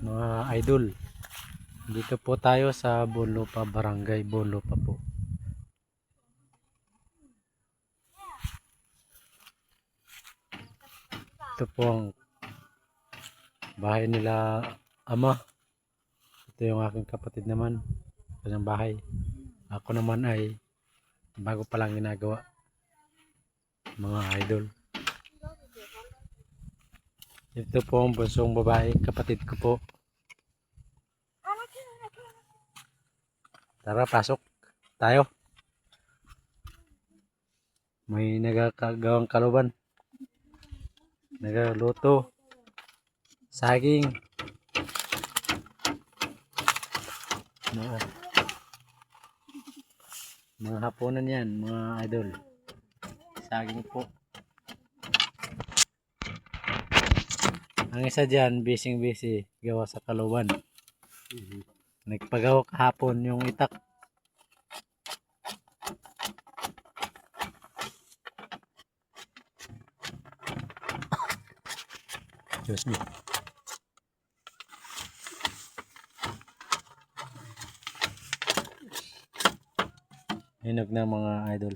mga idol. Dito po tayo sa Bonlopa, Barangay Bonlopa po. Ito po ang bahay nila ama. Ito yung aking kapatid naman. Kanyang bahay. Ako naman ay bago pa lang ginagawa. Mga idol. Ito po ang bunsong babae, kapatid ko po. Tara, pasok tayo. May nagkagawang kaluban. Nagaluto. Saging. Mga hapunan yan, mga idol. Saging po. Ang isa dyan, busy gawa sa kaluban. Nagpagawa kahapon yung itak. Excuse me. Hinog na mga idol.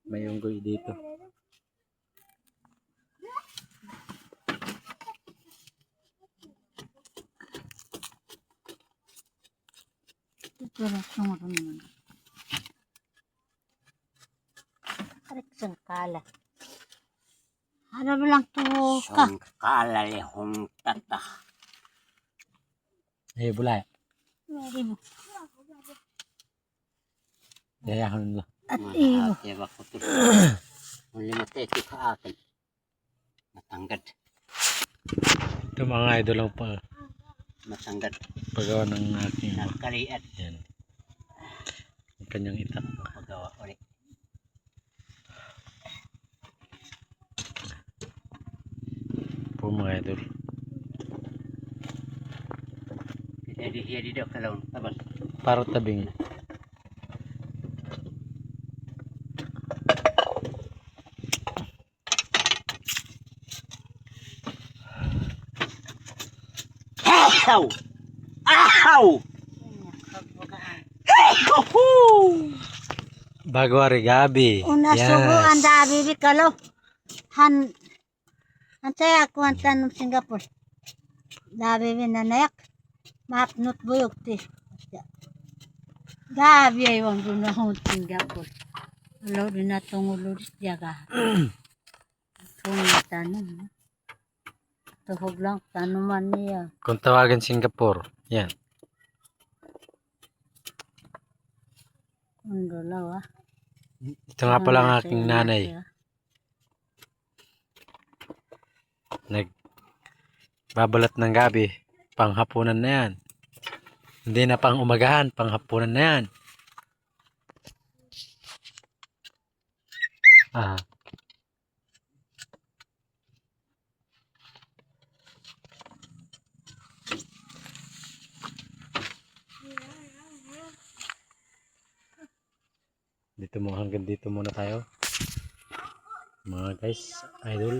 May unggoy dito. Sangkala. Ano bilang tuwo ka? Sangkala lehong tata. Eh, bulay. Mari mo. Yayahan lang. At iyo. Ate ba ko to? Muli mateti ka akin. Matanggad. Ito mga idol lang pa. Matanggad. Pagawa ng aking Nagkaliat. yan. Ang kanyang itak. Pagawa ulit. Po mga idol. Hindi daw kalawang tabas. Para tabing. Ahaw! Ahaw! Bago ari gabi. Una sugo ang dami bikalo. Saya aku ang tanong Singapore. Dami binanayak. Mapnot buyog ti. Gabi ay wang gunahon Singapore. Alo din na tungulod jaga. Tungo tanong. Tuhog lang tanuman niya. Kung tawagan Singapore. Yan. Undo lawa. Ito nga pala ang aking nanay. Nagbabalat ng gabi. Panghapunan na yan. Hindi na pang umagahan. Panghapunan na yan. Ah. Hanggang dito muna tayo. Mga guys, idol.